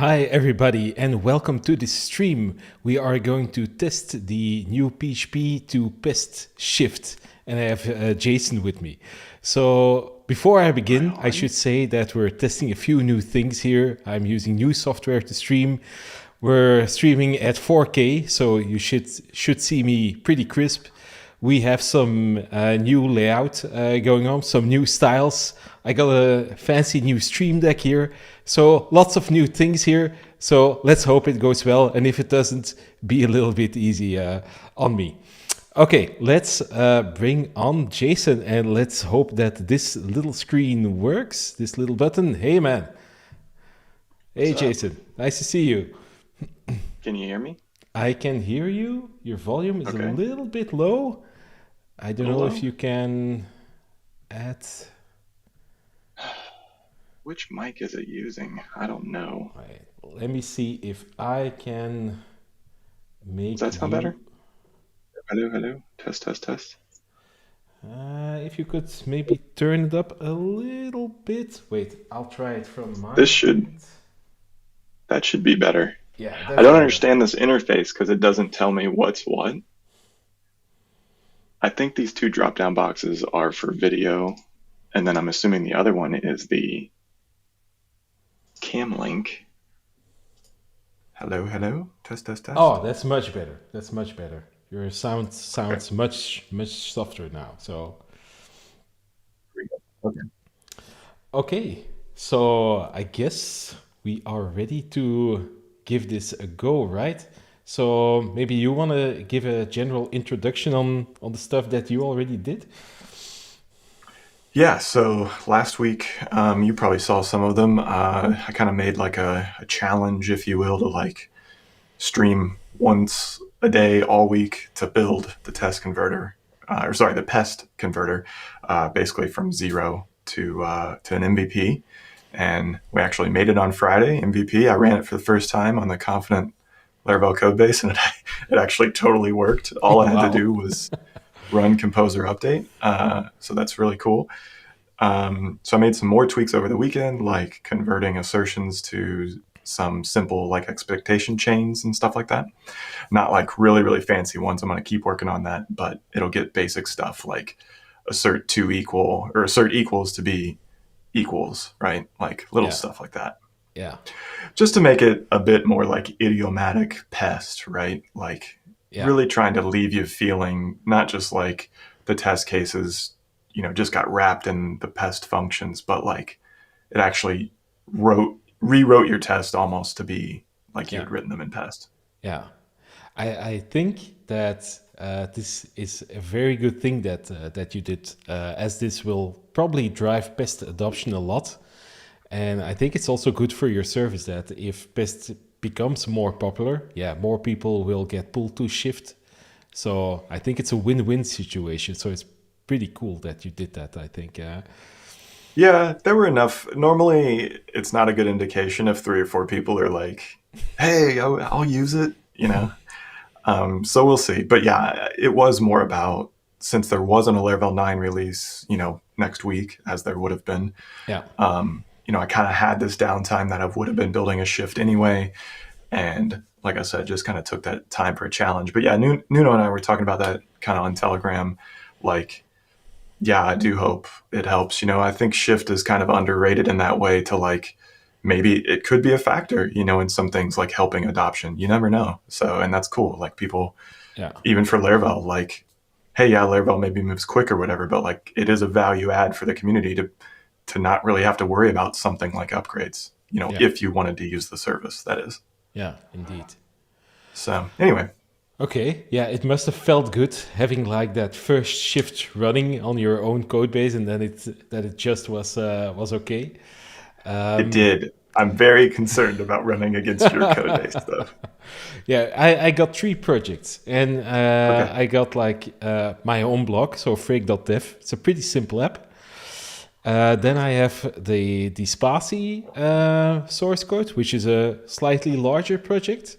Hi everybody and welcome to this stream. We are going to test the new PHP to Pest shift and I have Jason with me. So before I begin, I should say that we're testing a few new things here. I'm using new software to stream. We're streaming at 4K, so you should see me pretty crisp. We have some new layout going on, some new styles. I got a fancy new stream deck here. So lots of new things here. So let's hope it goes well. And if it doesn't, be a little bit easy on me. Okay, let's bring on Jason and let's hope that this little screen works. This little button. Hey, man. Hey, Jason. Nice to see you. Can you hear me? I can hear you. Your volume is a little bit low. I don't know if you can add... Which mic is it using? I don't know. Right. Let me see if I can make Does that sound better? Hello, hello. Test, test, test. If you could maybe turn it up a little bit. Wait, I'll try it from my That should be better. Yeah, I don't understand this interface because it doesn't tell me what's what. I think these two drop-down boxes are for video, and then I'm assuming the other one is the cam link. Hello, hello. Test, test, test. Oh, that's much better. That's much better. Your sound sounds much softer now. So okay. So I guess we are ready to give this a go, right? So maybe you want to give a general introduction on the stuff that you already did? Yeah, so last week, you probably saw some of them. I kind of made like a challenge, if you will, to like stream once a day all week to build the test converter, the pest converter, basically from zero to an MVP. And we actually made it on Friday, MVP. I ran it for the first time on the Confident Laravel code base, and it actually totally worked. All I had to do was run composer update. So that's really cool. So I made some more tweaks over the weekend, like converting assertions to some simple like expectation chains and stuff like that. Not like really, really fancy ones. I'm going to keep working on that, but it'll get basic stuff like assert to equal or assert equals to be equals, right? Like little stuff like that. Yeah. Just to make it a bit more like idiomatic pest, right? Like really trying to leave you feeling not just like the test cases, just got wrapped in the pest functions, but like it actually rewrote your test almost to be like you'd written them in pest. Yeah. I think that this is a very good thing that you did, as this will probably drive Pest adoption a lot. And I think it's also good for your service that if Pest becomes more popular, more people will get pulled to Shift. So I think it's a win-win situation. So it's pretty cool that you did that, I think. Yeah, there were enough. Normally, it's not a good indication if 3 or 4 people are like, hey, I'll use it, So we'll see. But yeah, it was more about, since there wasn't a Laravel 9 release, next week, as there would have been. Yeah. I kind of had this downtime that I would have been building a shift anyway. And like I said, just kind of took that time for a challenge. But yeah, Nuno and I were talking about that kind of on Telegram. Like, yeah, I do hope it helps. I think shift is kind of underrated in that way to like, maybe it could be a factor, in some things like helping adoption. You never know. So, and that's cool. Like people, even for Laravel, like, hey, yeah, Laravel maybe moves quick or whatever, but like it is a value add for the community to not really have to worry about something like upgrades, if you wanted to use the service, that is. Yeah, indeed. So anyway. Okay, yeah, it must have felt good having like that first shift running on your own code base, and then it just was okay. It did. I'm very concerned about running against your code base, though. Yeah, I got 3 projects, and I got like my own blog, so freak.dev. It's a pretty simple app. Then I have the Spatie source code, which is a slightly larger project.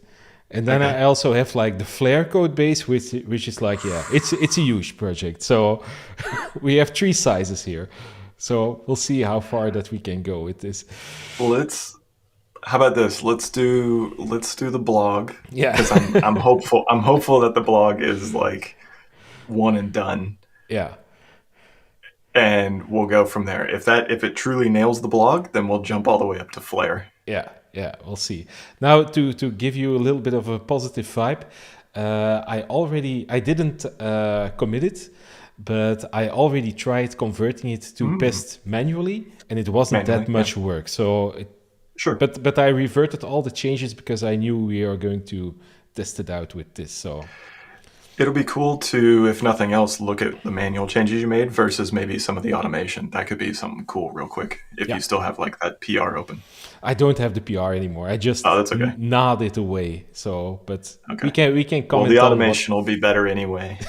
And then I also have like the Flare code base, which is like, it's a huge project. So we have 3 sizes here. So we'll see how far that we can go with this. Well, how about this? Let's do the blog Yeah. because I'm hopeful that the blog is like one and done, Yeah. and we'll go from there. If it truly nails the blog, then we'll jump all the way up to Flare. Yeah, yeah, we'll see. Now, to give you a little bit of a positive vibe, I didn't commit it, but I already tried converting it to Mm, Pest manually, and it wasn't that manually, yeah, much work. So, sure. but I reverted all the changes because I knew we are going to test it out with this. So, It'll be cool to, if nothing else, look at the manual changes you made versus maybe some of the automation. That could be something cool, real quick, if yeah, you still have like that PR open. I don't have the PR anymore. I Oh, just that's okay. nod it away. So, but Okay. we can Well, the comment on what. automation will be better anyway.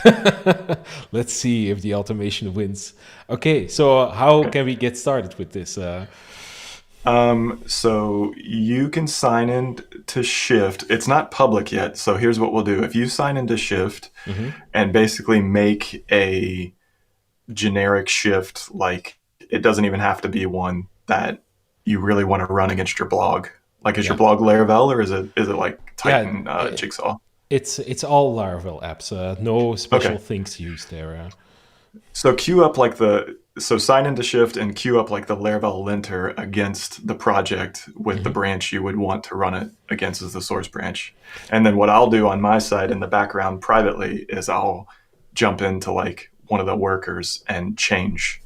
Let's see if the automation wins. Okay, so how Okay. can we get started with this? So you can sign in to Shift. It's not public yet, so here's what we'll do. If you sign into Shift Mhm. and basically make a generic shift, like it doesn't even have to be one that you really want to run against your blog. Like, is your Yeah, blog Laravel or is it like yeah. Titan Jigsaw? It's all Laravel apps. No special Okay. things used there. So queue up like so sign into Shift and queue up like the Laravel linter against the project with the Mhm. branch you would want to run it against as the source branch. And then what I'll do on my side in the background privately is I'll jump into like one of the workers and change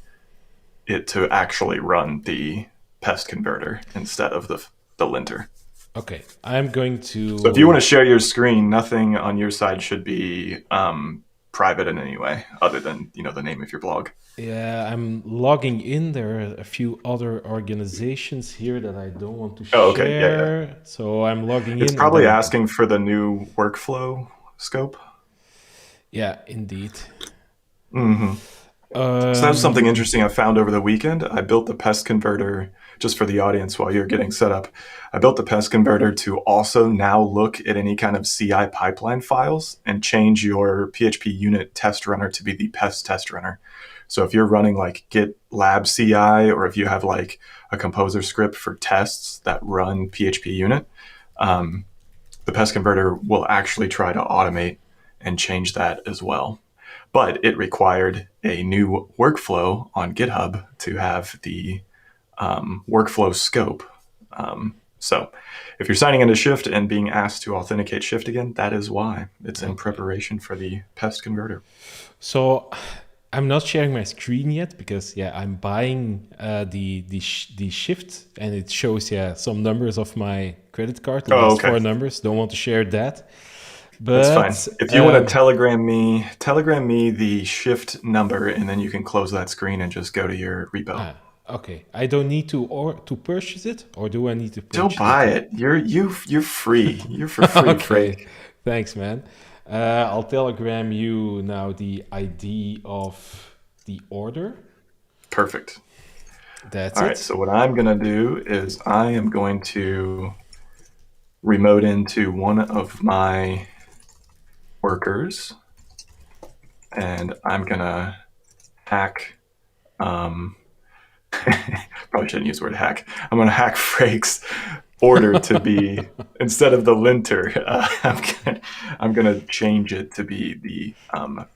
it to actually run the pest converter instead of the linter. Okay, I'm going So if you want to. to share your screen, nothing on your side should be private in any way other than the name of your blog. Yeah, I'm logging in. There are a few other organizations here that I don't want to Oh, okay. Yeah, yeah. share. So I'm logging It's in and probably then. asking for the new workflow scope. Yeah, indeed. Hmm. So that was something Um, interesting I found over the weekend. I built the pest converter just for the audience while you're getting set up. I built the pest converter to also now look at any kind of CI pipeline files and change your PHPUnit test runner to be the pest test runner. So if you're running like Git lab CI, or if you have like a composer script for tests that run PHPUnit, um, the pest converter will actually try to automate and change that as well. But it required a new workflow on GitHub to have the workflow scope. So if you're signing into Shift and being asked to authenticate Shift again, that is why. It's in okay. preparation for the pest converter. So I'm not sharing my screen yet because yeah, I'm buying the shift and it shows some numbers of my credit card, the Oh, last okay. four numbers. Don't want to share that, That's fine. but If you want to telegram me the Shift number, and then you can close that screen and just go to your repo. okay, I don't need to purchase it, or do I need to Don't purchase it? buy it. You're free. You're for free, Okay, Frank. thanks, man. I'll telegram you now the ID of the order. Perfect. That's All right. it. So what I'm gonna do is I am going to remote into one of my workers, and I'm gonna hack. Um, Probably shouldn't use the word hack. I'm gonna hack Frake's order to be, instead of the linter. I'm gonna change it to be the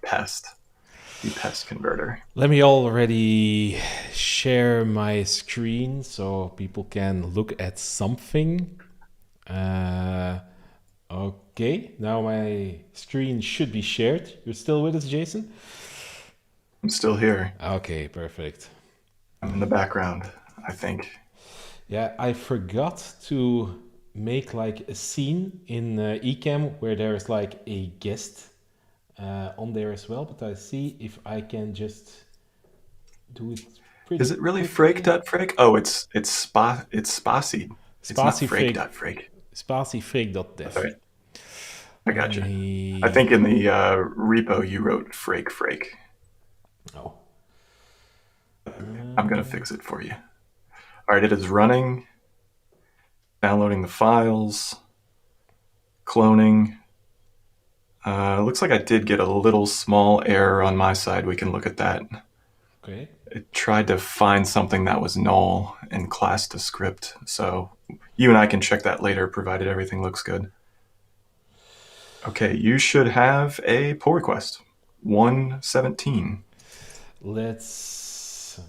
pest converter. Let me already share my screen so people can look at something. Uh, okay, now my screen should be shared. You're still with us, Jason? I'm still here. Okay, perfect. I'm in the background, I think. Yeah, I forgot to make like a scene in Ecamm where there's like a guest on there as well, but I see if I can just do it pretty Is it really quickly. Frake.Frake? Oh, it's Spasi. It's not Spacifig, Frake.Frake. That's spacifig.dev. right. I Let got you. I me. think in the repo you wrote Frake. Oh. I'm gonna fix it for you. All right, it is running, downloading the files, cloning. Looks like I did get a little small error on my side. We can look at that. Okay. It tried to find something that was null in class to script. So you and I can check that later, provided everything looks good. Okay, you should have a pull request. 117. Let's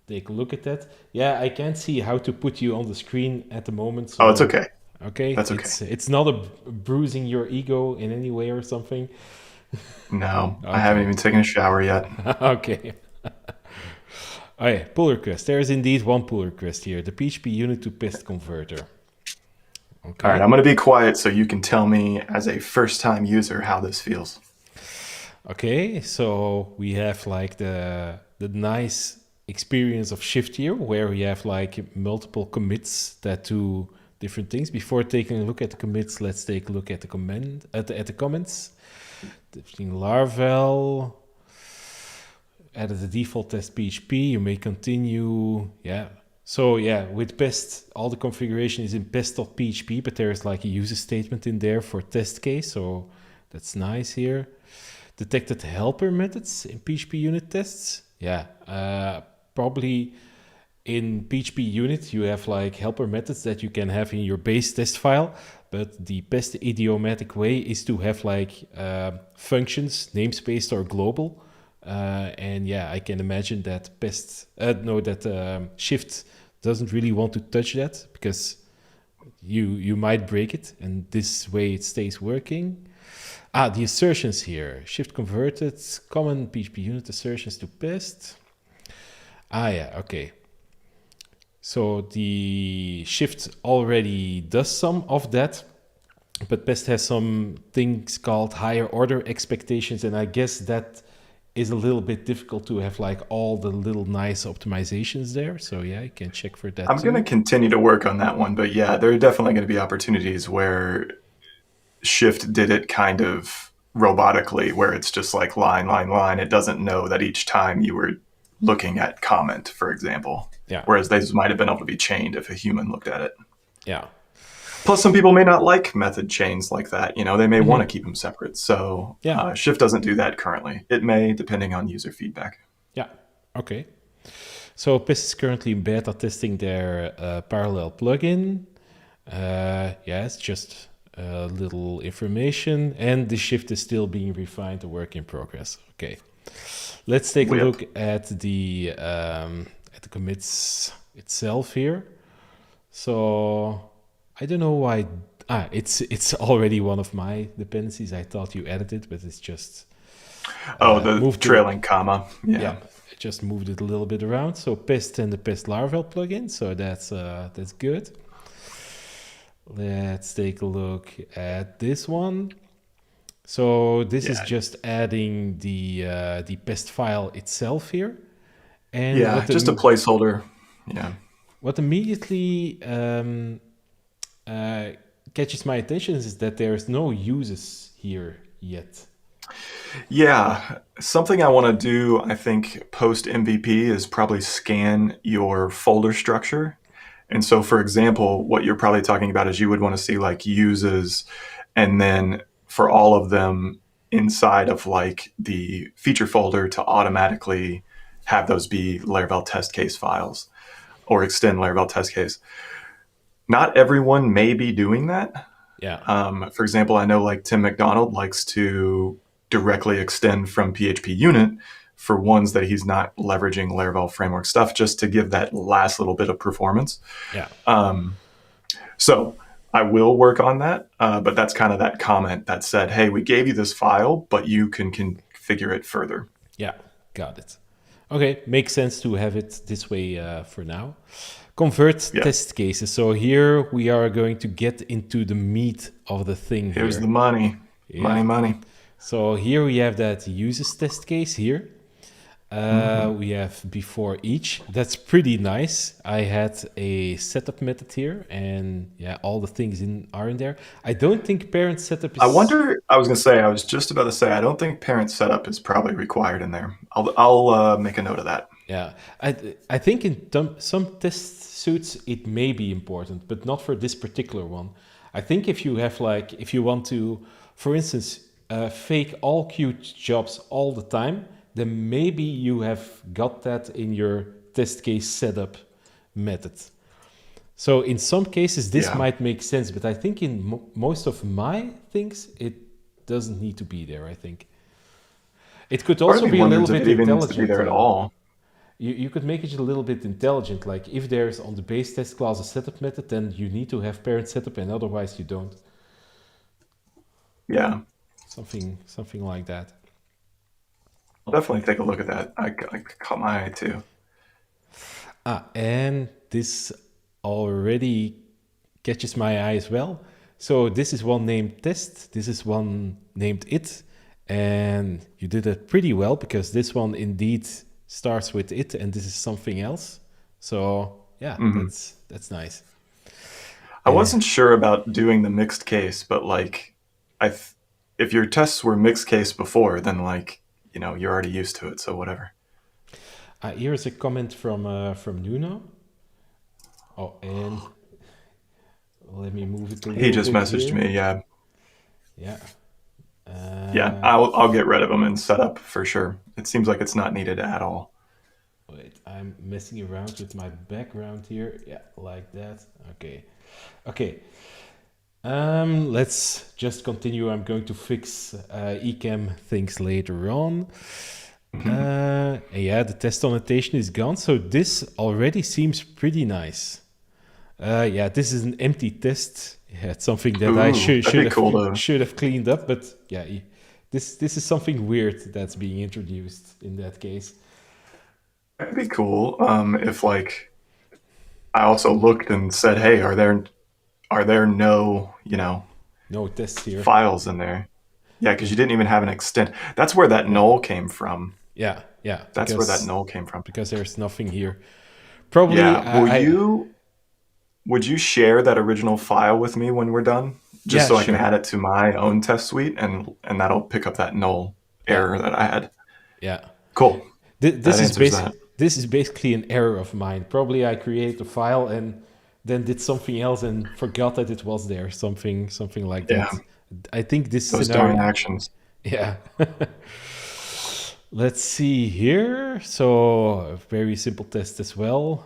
take a look at that. Yeah, I can't see how to put you on the screen at the moment. Oh, it's So okay. okay, That's okay. it's not a bruising your ego in any way or something. No, I haven't Okay. even taken a shower yet. Okay. Oh yeah, pull request. There is indeed one pull request here. The PHP unit to Pest converter. All right, Okay. I'm going to be quiet so you can tell me as a first-time user how this feels. Okay, so we have like the nice experience of Shift here, where we have like multiple commits that do different things. Before taking a look at the commits, let's take a look at the comment at the comments. Laravel added the default test PHP. You may continue. Yeah. So yeah, with Pest, all the configuration is in pest.php, but there's like a user statement in there for test case. So that's nice here. Detected helper methods in PHP unit tests. Yeah, probably in PHP unit you have like helper methods that you can have in your base test file, but the best idiomatic way is to have like functions, namespaced or global. And yeah, I can imagine that Shift doesn't really want to touch that because you might break it, and this way it stays working. The assertions here. Shift converted common PHP unit assertions to Pest. Yeah, okay. So the Shift already does some of that, but Pest has some things called higher order expectations, and I guess that is a little bit difficult to have like all the little nice optimizations there. So yeah, you can check for that I'm going to too. continue to work on that one, but yeah, there are definitely going to be opportunities where Shift did it kind of robotically, where it's just like line, line, line. It doesn't know that each time you were looking at comment, for example. Yeah, Whereas these might have been able to be chained if a human looked at it. yeah. Plus, some people may not like method chains like that. You know, they may want to keep them separate. So Yeah, Shift doesn't do that currently. It may, depending on user feedback. yeah. Okay. So Pest is currently in beta testing their parallel plugin. Yeah, it's just a little information, and the Shift is still being refined, a work in progress. Okay, let's take a Whip. look at the commits itself here. So I don't know why. It's already one of my dependencies. I thought you added it, but it's just Oh, the moved it. trailing comma. Yeah, Yeah. I just moved it a little bit around. So Pest and the Pest Laravel plugin. So that's good. Let's take a look at this one. So this is Yeah. just adding the Pest file itself here, and Yeah, just a placeholder. Yeah. what immediately catches my attention is that there's no uses here yet. Yeah, something I want to do, I think, post MVP is probably scan your folder structure. And so, for example, what you're probably talking about is you would want to see like uses, and then for all of them inside of like the feature folder to automatically have those be Laravel test case files or extend Laravel test case. Not everyone may be doing that. Yeah. For example, I know like Tim McDonald likes to directly extend from PHPUnit for ones that he's not leveraging Laravel framework stuff, just to give that last little bit of performance. Yeah. So I will work on that, but that's kind of that comment that said, hey, we gave you this file, but you can configure it further. Yeah. Got it. Okay. Makes sense to have it this way for now. Convert test cases. So here we are going to get into the meat of the thing. Here's the money. Yeah. Money. So here we have that uses test case here. We have before each. That's pretty nice. I had a setup method here, and yeah, all the things are in there. I don't think parent setup is... I was just about to say, I don't think parent setup is probably required in there. I'll make a note of that. Yeah, I think in some test suits it may be important, but not for this particular one. I think if you have if you want to, for instance, fake all queued jobs all the time, then maybe you have got that in your test case setup method. So in some cases, this Yeah. might make sense, but I think in most of my things, it doesn't need to be there, I think. It could Part of also me be a little wonders if bit it even needs to be intelligent. there at all. You could make it a little bit intelligent. Like if there's on the base test class a setup method, then you need to have parent setup, and otherwise you don't. Yeah. Something like that. I'll definitely take a look at that. I caught my eye too. And this already catches my eye as well. So this is one named test. This is one named it. And you did it pretty well because this one indeed starts with it and this is something else. So yeah, Mhm. that's nice. I wasn't sure about doing the mixed case, but like, if your tests were mixed case before, then like, you're already used to it, so whatever. Here's a comment from Nuno. Oh, and let me move it a He little just bit messaged here. me. Yeah. Yeah. Yeah. I'll get rid of them and set up for sure. It seems like it's not needed at all. Wait, I'm messing around with my background here. Yeah, like that. Okay. Okay. Let's just continue. I'm going to fix eCam things later on. Yeah, the test annotation is gone. So this already seems pretty nice. Yeah, this is an empty test. Yeah, it's something that I Ooh, that'd be cool to. should have cleaned up, but yeah, this is something weird that's being introduced in that case. That'd be cool. If like I also looked and said, "Hey, are there no No tests here. files in there?" Yeah, because you didn't even have an extent. That's where that Yeah, null came from. yeah, That's where that null came from. because there's nothing here. Probably, Yeah. Would you share that original file with me when we're done, just yeah, so I can sure, add it to my own test suite, and that'll pick up that null yeah, error that I had. yeah. Cool. That This is answers that. this is basically an error of mine. Probably I created a file and then did something else and forgot that it was there. Something like Yeah, that. I think this those darn scenario. actions. Yeah. Let's see here. So a very simple test as well.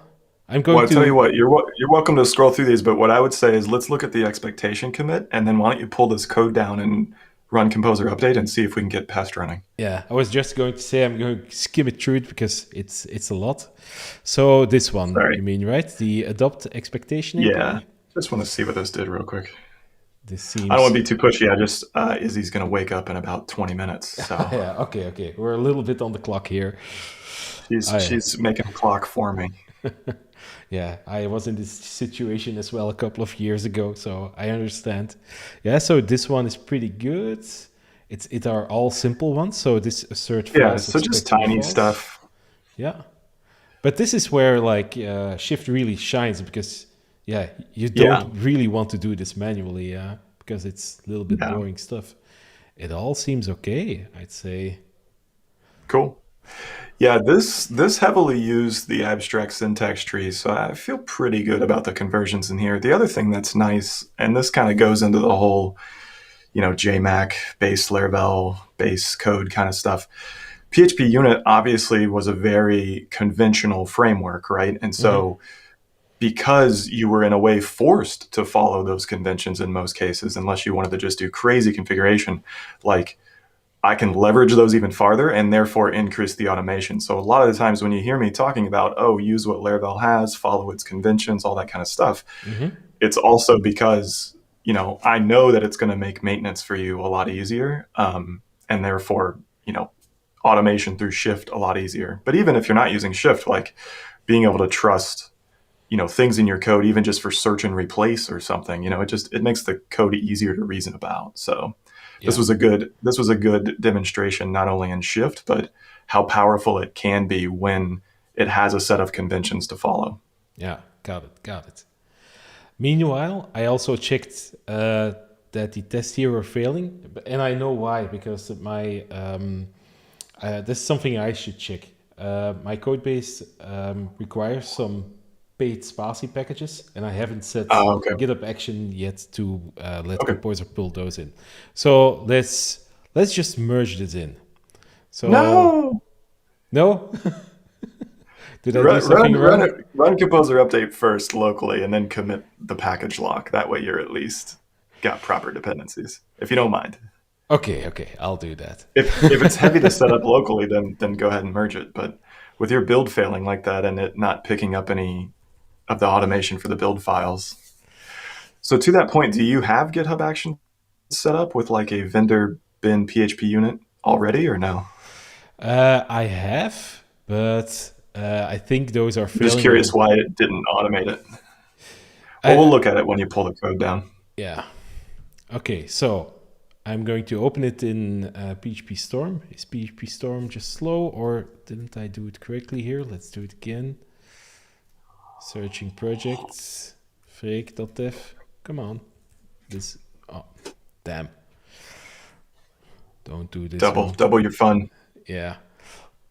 I'm Well, going I tell you to. what, you're welcome to scroll through these, but what I would say is let's look at the expectation commit, and then why don't you pull this code down and run composer update and see if we can get Pest running. Yeah, I was just going to say I'm going to skim it through it because it's a lot. So this one, Sorry. you mean, right? The adopt expectation Yeah, API. just want to see what this did real quick. This I don't want seems. to be too pushy. I just Izzy's going to wake up in about 20 minutes, so Yeah. Okay. We're a little bit on the clock here. she's I she's making a clock for me. Yeah, I was in this situation as well a couple of years ago, so I understand. Yeah, so this one is pretty good. It are all simple ones. So this assert Yeah, false, so just expect true tiny false. stuff. Yeah, but this is where like Shift really shines because yeah, you Yeah, don't really want to do this manually, because it's a little bit yeah, boring stuff. It all seems okay, I'd say. cool. Yeah, this heavily used the abstract syntax tree, so I feel pretty good about the conversions in here. The other thing that's nice, and this kind of goes into the whole, JMac, base Laravel, base code kind of stuff. PHPUnit obviously was a very conventional framework, right? And Hmm. so because you were in a way forced to follow those conventions in most cases, unless you wanted to just do crazy configuration, like I can leverage those even farther and therefore increase the automation. So a lot of the times when you hear me talking about, oh, use what Laravel has, follow its conventions, all that kind of stuff, Hmm. it's also because, I know that it's going to make maintenance for you a lot easier. And therefore, automation through Shift a lot easier. But even if you're not using Shift, like being able to trust, things in your code, even just for search and replace or something, it makes the code easier to reason about. So this Yeah. was a good demonstration, not only in Shift, but how powerful it can be when it has a set of conventions to follow. Yeah. Got it. Meanwhile, I also checked that the tests here were failing, and I know why because my this is something I should check. My code base requires some paid spaCy packages, and I haven't set Oh, okay. GitHub Action yet to let Okay. Composer pull those in. So let's just merge this in. So No. No? Did I do Run, something run, run, wrong? it- run Composer update first locally, and then commit the package lock. That way, you're at least got proper dependencies, if you don't mind. Okay, I'll do that. If it's heavy to set up locally, then go ahead and merge it. But with your build failing like that and it not picking up any of the automation for the build files, so to that point, do you have GitHub Action set up with like a vendor bin PHP unit already, or no? I have, but I think those are I'm just failing a curious little. why it didn't automate it. Well, we'll I, look at it when you pull the code down. yeah. Okay, so I'm going to open it in PHP Storm. Is PHP Storm just slow, or didn't I do it correctly here? Let's do it again. Searching projects, freak.dev. Come on. This. Oh, damn. Don't do this one. Double your fun. Yeah.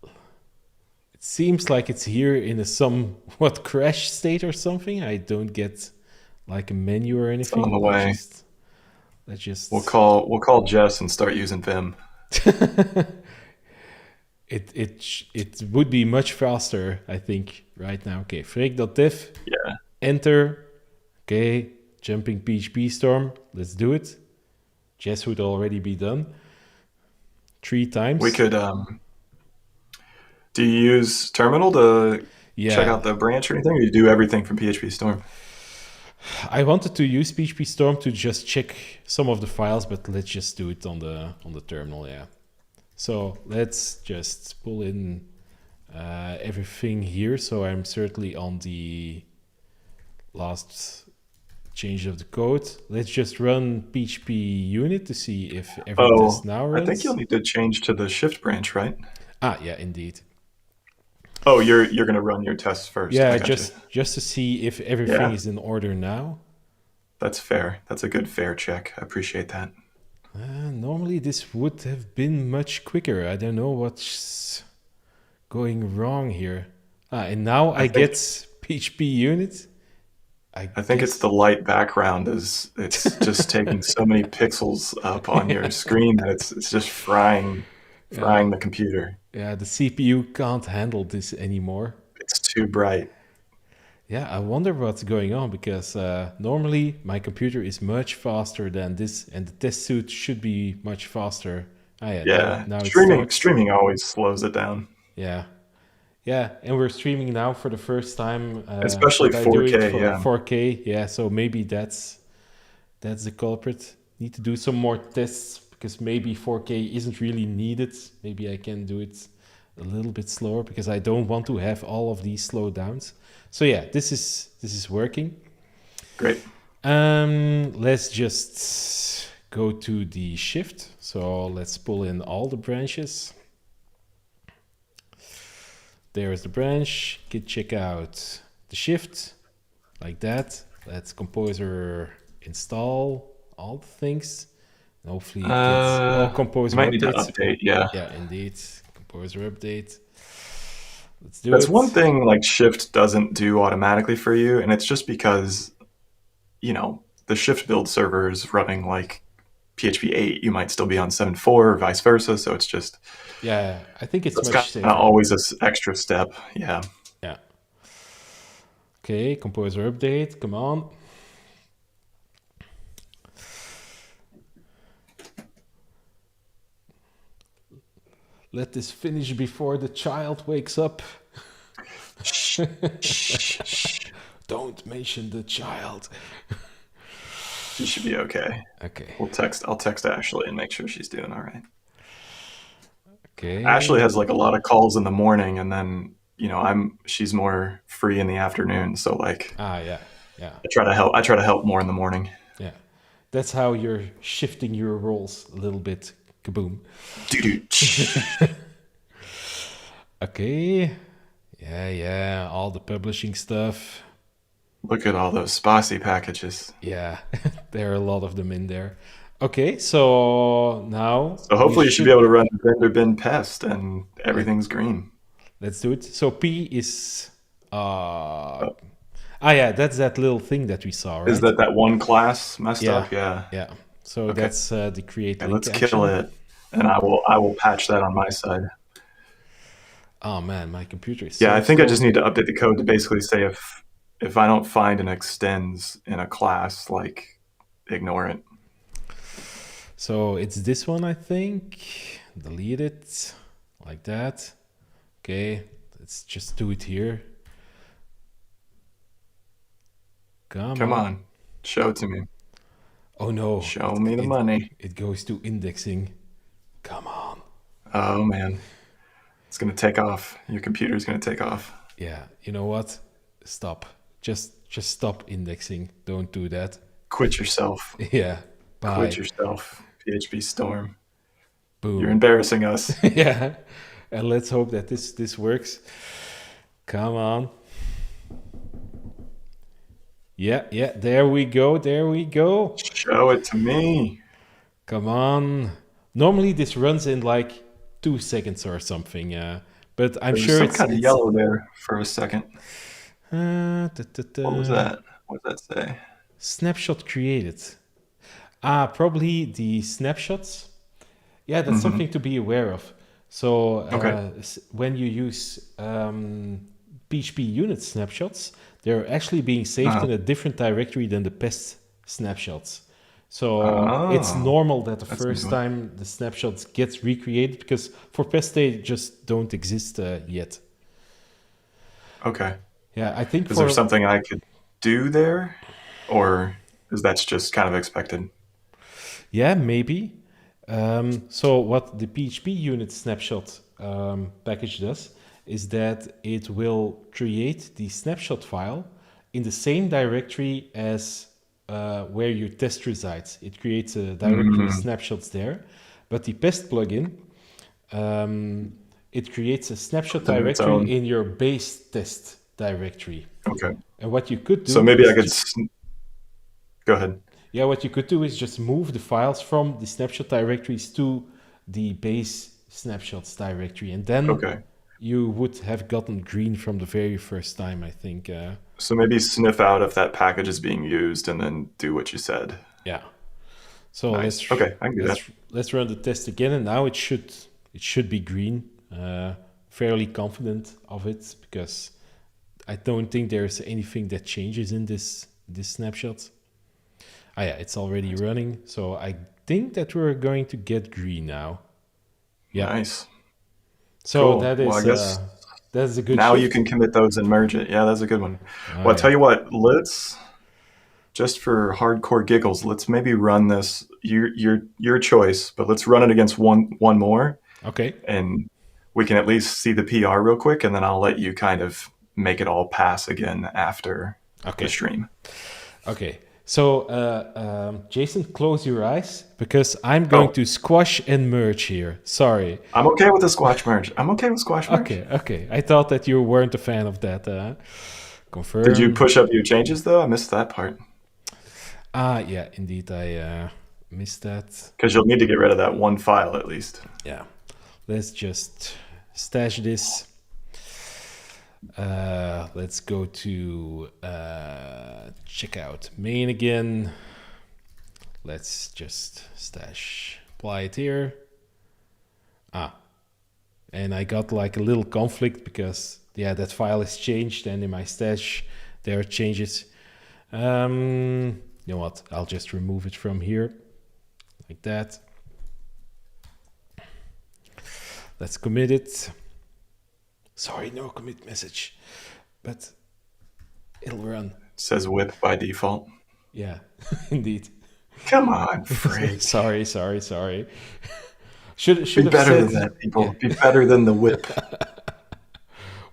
It seems like it's here in a somewhat crash state or something. I don't get like a menu or It's on anything. the way. Let's just. We'll call Jess and start using Vim. It would be much faster, I think, right now. Okay, freak.dev, Yeah, enter. Okay, jumping PHP storm. Let's do it. Jess would already be done. 3 times. we could. Do you use Terminal to Yeah, check out the branch or anything, or you do everything from PHP Storm? I wanted to use PHP Storm to just check some of the files, but let's just do it on the terminal. Yeah. So let's just pull in everything here. So I'm certainly on the last change of the code. Let's just run PHPUnit to see if every test now I runs. think you'll need to change to the shift branch, right? Ah, yeah, indeed. Oh, you're gonna run your tests first. Yeah, I gotcha. just to see if everything Yeah. is in order now. That's fair. That's a good fair check. I appreciate that. Normally this would have been much quicker. I don't know what's going wrong here. And now I get PHPUnit. I think it's the light background is it's just taking so many pixels up on your screen that it's just frying the computer. Yeah, the CPU can't handle this anymore. It's too bright. Yeah, I wonder what's going on because normally my computer is much faster than this, and the test suite should be much faster. Ah, yeah, Yeah. now it Streaming starts. streaming always slows it down. Yeah, yeah, and we're streaming now for the first time. Especially but I do 4K, it for yeah. 4K. Yeah, so maybe that's the culprit. Need to do some more tests because maybe 4K isn't really needed. Maybe I can do it a little bit slower because I don't want to have all of these slowdowns. So yeah, this is working. Great. Let's just go to the shift. So let's pull in all the branches. There's the branch. Git check out the shift like that. Let's composer install all the things. And hopefully it gets composer Might need to updates. update, yeah. Yeah, indeed. Composer update. Let's do That's it. one thing like Shift doesn't do automatically for you, and it's just because, the Shift build server is running like PHP 8. You might still be on 7.4 or vice versa, so it's just Yeah, I think it's that's much kind of safer. always this extra step. Yeah. Yeah. Okay, composer update. Come on. Let this finish before the child wakes up. Don't mention the child. She should be okay. Okay. I'll text Ashley and make sure she's doing all right. Okay. Ashley has like a lot of calls in the morning, and then she's more free in the afternoon. So like Yeah. I try to help more in the morning. Yeah. That's how you're shifting your roles a little bit. Kaboom. Okay. Yeah. All the publishing stuff. Look at all those Spassy packages. Yeah. There are a lot of them in there. Okay, so now. So hopefully you should be able to run vendor bin pest and everything's green. Let's do it. So P is. Yeah, that's that little thing that we saw, right? Is that one class messed up? Yeah. Yeah. So that's the create link Let's action. kill it, and I will patch that on my side. Oh man, my computer is Yeah, so I think I just slow. need to update the code to basically say if I don't find an extends in a class, like ignore it. So it's this one, I think. Delete it like that. Okay, let's just do it here. Come Come on. on, show it to me. Oh no, Show me the money. it goes to indexing. Come on. Oh man, it's gonna take off. Your computer's gonna take off. Yeah, you know what? Stop. Just stop indexing. Don't do that. Quit yourself. Yeah. Quit Bye. yourself. PHP Storm. You're Boom. embarrassing us. Yeah. And let's hope that this works. Come on. Yeah, there we go. There we go. Show it to me. Come on. Normally this runs in like 2 seconds or something. But I'm There was sure some kind of it's yellow there for a second. What was that? What does that say? snapshot created. Probably the snapshots. Yeah, that's Mm-hmm. something to be aware of. So Okay. when you use PHPUnit snapshots, they're actually being saved Uh, in a different directory than the Pest snapshots. So it's oh, normal that the that's a new first one. time the snapshots gets recreated because for Pest they just don't exist yet. Okay. Yeah, I think Is there for something I could do there? Or is that just kind of expected? yeah maybe. So what the PHP unit snapshot package does is that it will create the snapshot file in the same directory as where your test resides. It creates a directory Mm, snapshots there, but the Pest plugin it creates a snapshot something of its directory own. in your base test directory. Okay. And what you could So do maybe I is could go ahead. yeah, what you could do is just move the files from the snapshot directories to the base snapshots directory, and then Okay. you would have gotten green from the very first time, I think. So maybe sniff out if that package is being used and then do what you said. Yeah. So Nice. Okay, I can do that. let's run the test again, and now it should be green. Fairly confident of it because I don't think there's anything that changes in this snapshot. Ah, yeah, it's already running, so I think that we're going to get green now. Yeah. Nice. So Cool. Well, I guess that's a good now you shift. can commit those and merge it. Yeah, that's a good one. Oh Well, I yeah. tell you what, let's just for hardcore giggles, let's maybe run this your choice, but let's run it against one more Okay. and we can at least see the PR real quick and then I'll let you kind of make it all pass again after the Okay. stream. Okay. So Jason, close your eyes because I'm going Oh, to squash and merge here. Sorry. I'm okay with the squash merge. I'm okay with squash merge. Okay. I thought that you weren't a fan of that. Did you Confirm. push up your changes though? I missed that part. Yeah, indeed, I missed that. Because you'll need to get rid of that one file at least. Yeah. Let's just stash this. Let's go to check out main again. Let's just stash apply it here. And I got like a little conflict because yeah, that file is changed and in my stash there are changes. You know what? I'll just remove it from here like that. Let's commit it. Sorry, no commit message, but it'll run. It says whip by default. Yeah, indeed. Come on, freak. Sorry. Should Be have better said than that, people. yeah. Be better than the whip.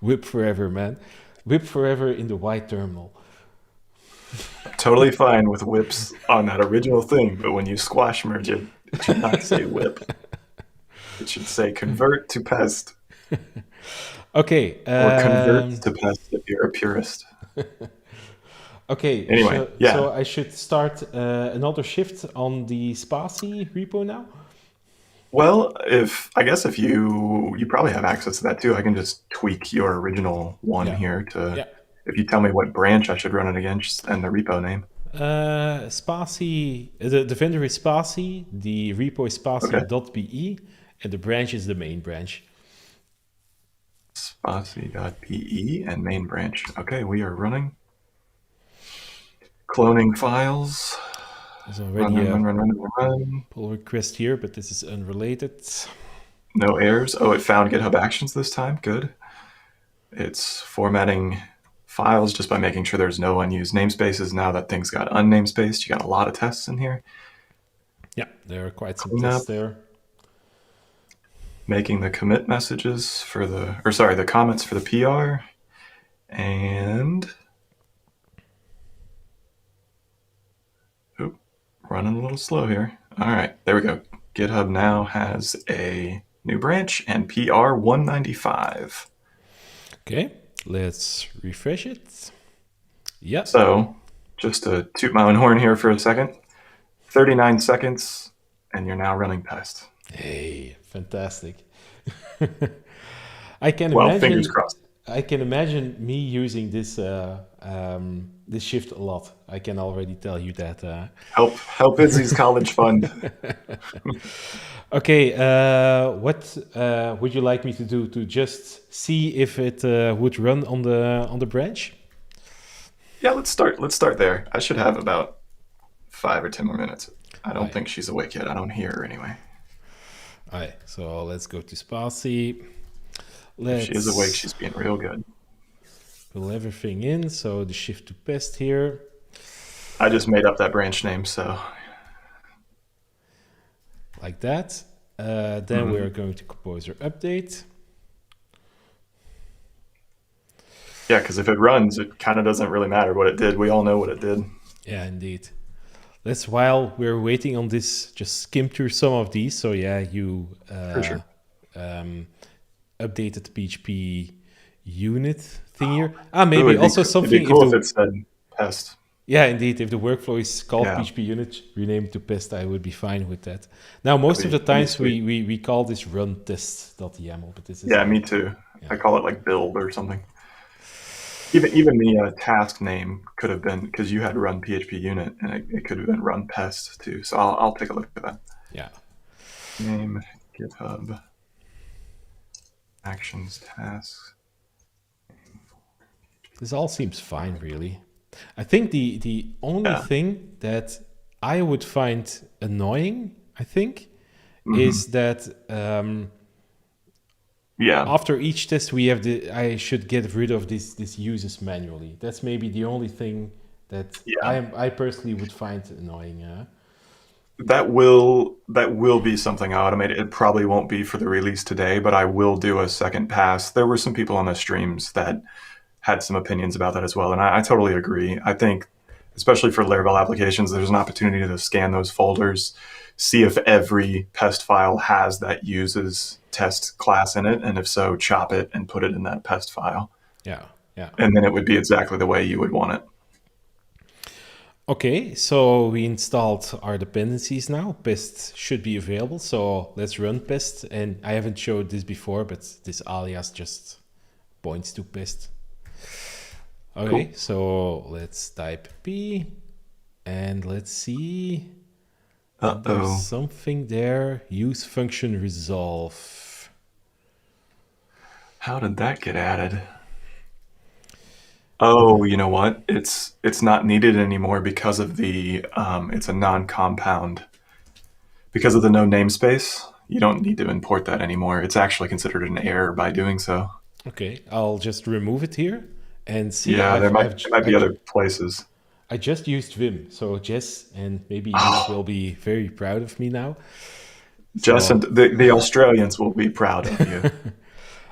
Whip forever, man. Whip forever in the white terminal. Totally fine with whips on that original thing, but when you squash merge it, it should not say whip. It should say convert to pest Okay. or convert to pest if you're a purist. Okay. Anyway, yeah. So I should start another shift on the Spatie repo now. Well, if you probably have access to that too, I can just tweak your original one Yeah. here to. Yeah. If you tell me what branch I should run it against and the repo name. Spatie, the vendor is Spatie, the repo is Okay. spatie.be, and the branch is the main branch. Bossy.pe and main branch. Okay, we are running. Cloning files. There's Run, already run, a run, run, run, run, run. pull request here, but this is unrelated. No errors. Oh, it found GitHub Actions this time. Good. It's formatting files just by making sure there's no unused namespaces. Now that thing's got unnamespaced, you got a lot of tests in here. Yeah, there are quite some Cleanup. tests there. Making the commit messages for the comments for the PR. And running a little slow here. All right, there we go. GitHub now has a new branch and PR 195. Okay, let's refresh it. Yeah. So just to toot my own horn here for a second, 39 seconds, and you're now running Pest. Hey, fantastic. I can Well, fingers imagine. crossed. I can imagine me using this shift a lot. I can already tell you that. Help Izzy's college fund. Okay, what would you like me to do to just see if it would run on the branch? Yeah, let's start there. I should have about 5 or 10 more minutes. I don't Aye. think she's awake yet. I don't hear her anyway. All right, so let's go to Sparsy. If she is awake, she's being real good. Pull everything in. So the shift to Pest here. I just made up that branch name, so Like that. Then we are going to composer update. yeah, because if it runs, it kind of doesn't really matter what it did. We all know what it did. Yeah, indeed. Let's, while we're waiting on this, just skim through some of these. So yeah, you For sure. Updated PHP unit thing here. Maybe Ooh, also it'd something. be cool If if the, it said Pest. yeah, indeed. If the workflow is called Yeah. PHPUnit, renamed to Pest, I would be fine with that. Now, most of the That'd be times we call this run test.yaml, but this is Yeah, me too. Yeah. I call it like build or something. Even the task name could have been, because you had run PHP unit, and it could have been run Pest too. So I'll take a look at that. Yeah. Name GitHub Actions tasks. This all seems fine, really. I think the only thing that I would find annoying, I think, is that Yeah, after each test I should get rid of this uses manually. That's maybe the only thing that Yeah. I personally would find annoying. that will be something I automate. It probably won't be for the release today, but I will do a second pass. There were some people on the streams that had some opinions about that as well, and I totally agree. I think, especially for Laravel applications, there's an opportunity to scan those folders, see if every pest file has that uses test class in it, and if so, chop it and put it in that pest file. Yeah, yeah. And then it would be exactly the way you would want it. Okay, so we installed our dependencies now. Pest should be available, so let's run Pest. And I haven't showed this before, but this alias just points to Pest. Okay, Cool. so let's type P and let's see. Uh-oh. There's something there. Use function resolve. How did that get added? Oh, you know what? It's not needed anymore because of the it's a non-compound. Because of the no namespace, you don't need to import that anymore. It's actually considered an error by doing so. Okay, I'll just remove it here and see. Yeah, there might be other places. I just used Vim, so Jess and maybe you will be very proud of me now. Jess and the Australians will be proud of you.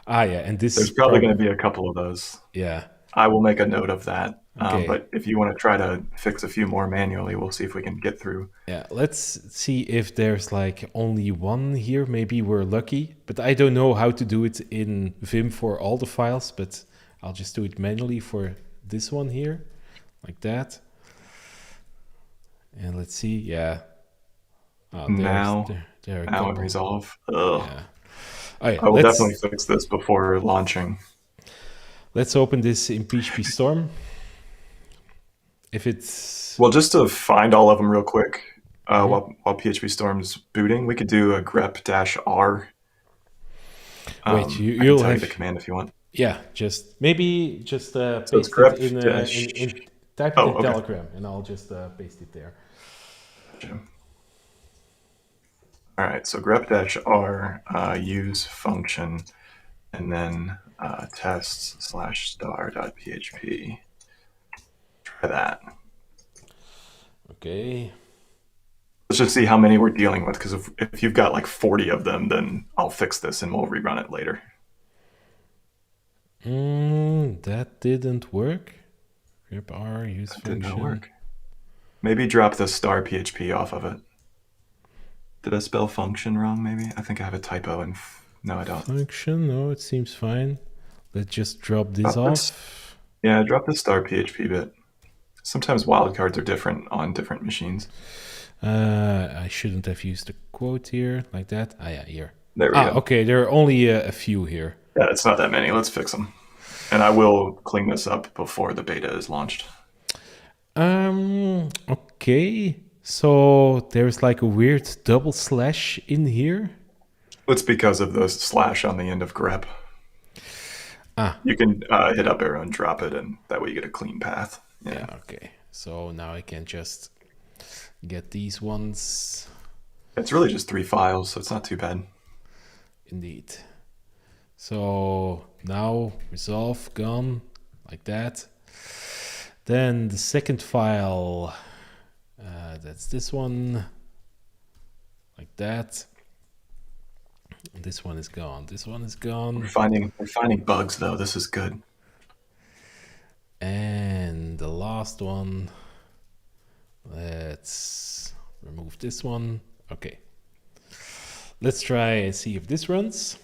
Yeah, and this There's probably going to be a couple of those. Yeah. I will make a note of that. Okay. But if you want to try to fix a few more manually, we'll see if we can get through. Yeah, let's see if there's like only one here. Maybe we're lucky, but I don't know how to do it in Vim for all the files, but I'll just do it manually for this one here, like that. And let's see, yeah. Oh, Now in a Resolve. Ugh. Yeah. Right, I will definitely fix this before launching. Let's open this in PHP Storm. If it's... Well, just to find all of them real quick, while PHP Storm's booting, we could do a grep-r. Wait, you'll have the command if you want. Yeah, just maybe just So it's paste it grep dash. in type it Oh, in okay. Telegram, and I'll just paste it there. Gotcha. All right. So grep dash r use function, and then tests slash star dot php. Try that. Okay. Let's just see how many we're dealing with, because if you've got like 40 of them, then I'll fix this and we'll rerun it later. That didn't work. Grep R use That did not function. work. Maybe drop the star PHP off of it. Did I spell function wrong, maybe? I think I have a typo in... No, I don't. Function? No, it seems fine. Let's just drop this Drop this. off. Yeah, drop the star PHP bit. Sometimes wildcards are different on different machines. I shouldn't have used a quote here like that. Ah, yeah, here. There we go. Okay, there are only a few here. Yeah, it's not that many. Let's fix them. And I will clean this up before the beta is launched. Okay. So there's like a weird double slash in here. It's because of the slash on the end of grep. You can hit up arrow and drop it, and that way you get a clean path. Yeah, okay. So now I can just get these ones. It's really just 3 files, so it's not too bad. Indeed. So now resolve gone like that. Then the second file, that's this one, like that. This one is gone. This one is gone. We're finding bugs though. This is good. And the last one, let's remove this one. Okay. Let's try and see if this runs.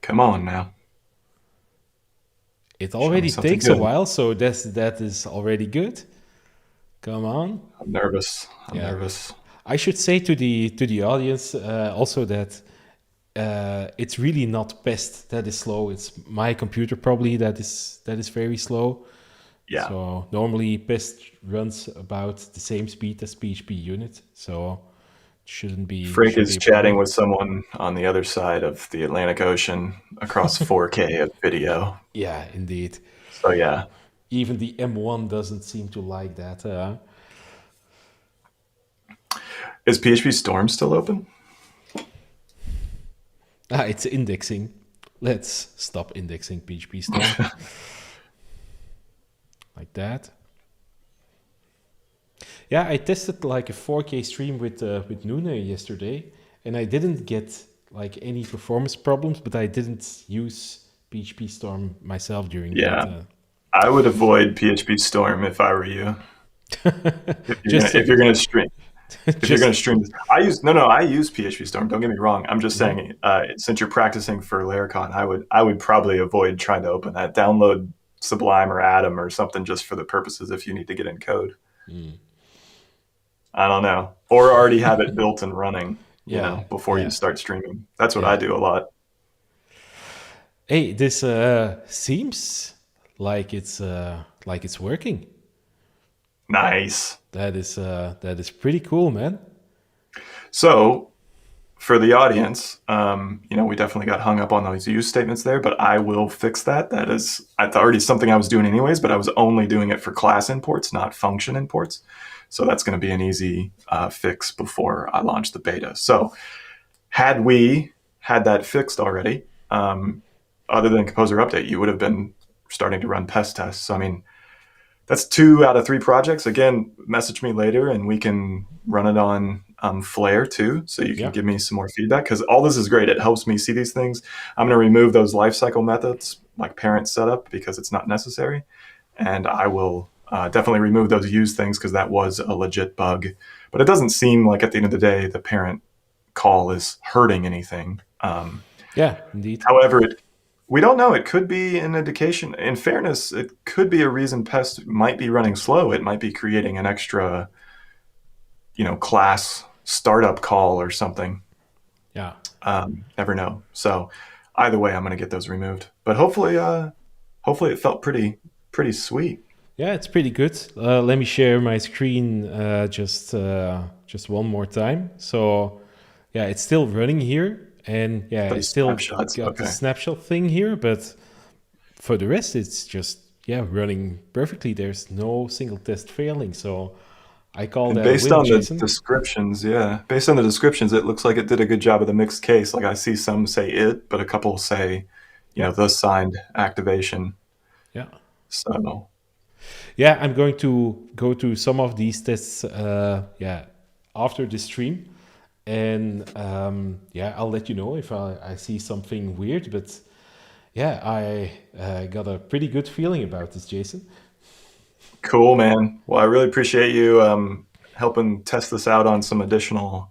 Come on now. It already something takes a good. while, so that is already good. Come on. I'm nervous. I'm Yeah. nervous. I should say to the audience also that it's really not Pest that is slow. It's my computer probably that is very slow. Yeah. So normally Pest runs about the same speed as PHPUnit. So it shouldn't be. Frank shouldn't is be a chatting problem. with someone on the other side of the Atlantic Ocean across 4K of video. Yeah, indeed. So yeah. Even the M1 doesn't seem to like that. Is PHP Storm still open? It's indexing. Let's stop indexing PHP Storm. Like that. Yeah, I tested like a 4K stream with Nuna yesterday, and I didn't get like any performance problems, but I didn't use PHP Storm myself during that. I would avoid PHP Storm if I were you. If you're gonna stream. If you're going to stream this, I use PHP Storm. Don't get me wrong. I'm just saying, since you're practicing for Laracon, I would probably avoid trying to open that. Download Sublime or Atom or something just for the purposes if you need to get in code. I don't know, or already have it built and running. Before you start streaming. That's what I do a lot. Hey, this seems like it's working. Nice. That is pretty cool, man. So, for the audience, we definitely got hung up on those use statements there, but I will fix that. That's already something I was doing anyways, but I was only doing it for class imports, not function imports. So that's going to be an easy fix before I launch the beta. So, had we had that fixed already, other than Composer Update, you would have been starting to run pest tests. So, I mean, that's 2 out of 3 projects. Again, message me later and we can run it on Flare too. So you can give me some more feedback, because all this is great. It helps me see these things. I'm going to remove those lifecycle methods like parent setup because it's not necessary. And I will definitely remove those use things because that was a legit bug. But it doesn't seem like at the end of the day, the parent call is hurting anything. Yeah, indeed. However, we don't know. It could be an indication. In fairness, it could be a reason Pest might be running slow. It might be creating an extra, class startup call or something. Yeah. Never know. So either way, I'm going to get those removed. But hopefully it felt pretty sweet. Yeah, it's pretty good. Let me share my screen just one more time. So yeah, it's still running here. And yeah, it's still got the snapshot thing here, but for the rest, it's just running perfectly. There's no single test failing. So I call And that a based win, on the Jason. descriptions, it looks like it did a good job of the mixed case. Like I see some say it, but a couple say, Yeah, the signed activation. yeah. So Yeah, I'm going to go to some of these tests, after the stream, and I'll let you know if I see something weird. But yeah, I got a pretty good feeling about this, Jason. cool, man. Well, I really appreciate you helping test this out on some additional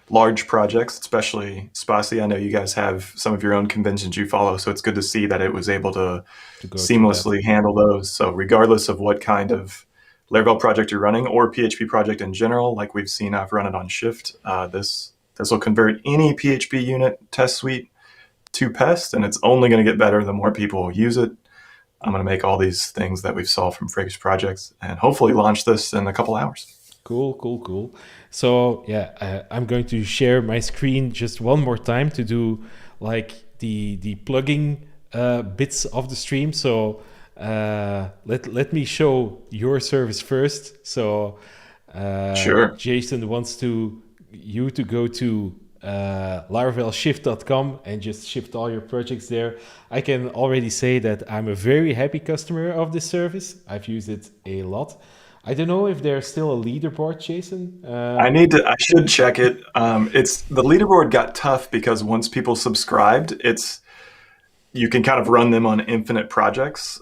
large projects, especially Spassy. I know you guys have some of your own conventions you follow, so it's good to see that it was able to To go through that. seamlessly handle those. So regardless of what kind of Laravel project you're running or PHP project in general, like we've seen, I've run it on Shift. This will convert any PHP unit test suite to Pest, and it's only going to get better the more people use it. I'm going to make all these things that we've solved from Friggs projects and hopefully launch this in a couple hours. Cool, cool, cool. So I'm going to share my screen just one more time to do like the plugging bits of the stream. So let me show your service first. So Sure. Jason wants you to go to laravelshift.com and just shift all your projects there. I can already say that I'm a very happy customer of this service. I've used it a lot. I don't know if there's still a leaderboard, Jason. I should check it. It's the leaderboard got tough because once people subscribed, you can kind of run them on infinite projects.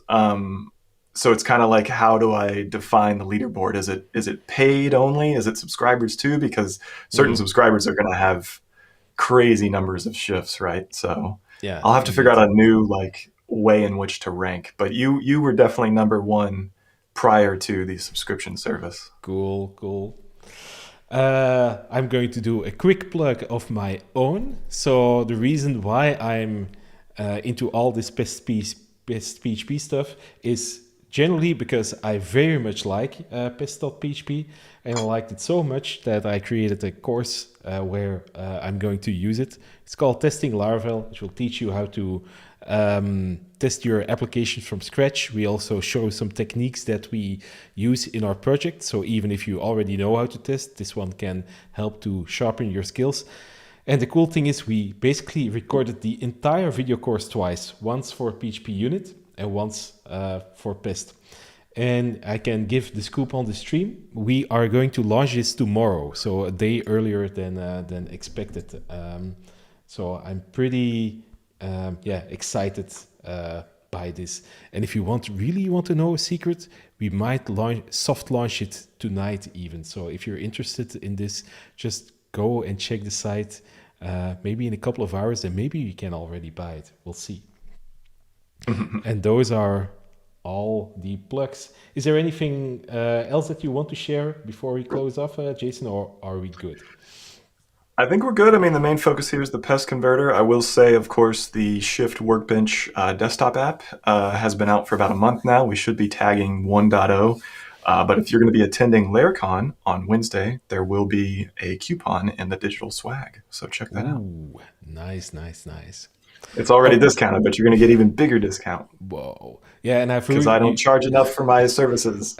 So it's kind of like, how do I define the leaderboard? Is it paid only? Is it subscribers too? Because certain subscribers are going to have crazy numbers of shifts, right? So Yeah, I'll have to figure indeed. out a new way in which to rank. But you were definitely number one prior to the subscription service. Cool, cool. I'm going to do a quick plug of my own. So the reason why I'm into all this Pest PHP stuff is generally because I very much like Pest.php, and I liked it so much that I created a course where I'm going to use it. It's called Testing Laravel, which will teach you how to test your applications from scratch. We also show some techniques that we use in our project. So even if you already know how to test, this one can help to sharpen your skills. And the cool thing is we basically recorded the entire video course twice, once for PHPUnit and once for Pest. And I can give the scoop on the stream. We are going to launch this tomorrow, so a day earlier than expected. So I'm pretty excited by this. And if you really want to know a secret, we might soft launch it tonight even. So if you're interested in this, just go and check the site maybe in a couple of hours, and maybe you can already buy it. We'll see. And those are all the plugs. Is there anything else that you want to share before we close off, Jason, or are we good? I think we're good. I mean, the main focus here is the Pest Converter. I will say, of course, the Shift Workbench desktop app has been out for about a month now. We should be tagging 1.0. But if you're going to be attending LairCon on Wednesday, there will be a coupon in the digital swag. So check that out. Ooh, nice, nice, nice. It's already Oh, discounted, but you're going to get even bigger discount whoa. Yeah, and because I don't charge enough for my services.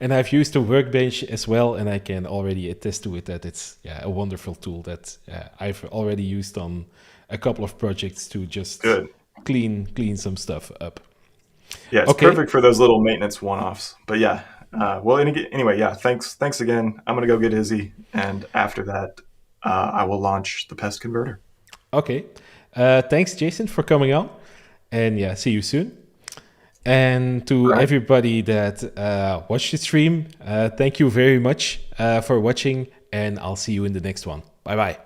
and I've used the Workbench as well, and I can already attest to it that it's a wonderful tool that I've already used on a couple of projects to just Good. clean some stuff up. Yeah, it's Okay. perfect for those little maintenance one-offs. But yeah, anyway, yeah, thanks again. I'm going to go get Izzy, and after that, I will launch the Pest Converter. Okay. Thanks, Jason, for coming on. And see you soon. And to All right. everybody that watched the stream, thank you very much for watching. And I'll see you in the next one. Bye-bye.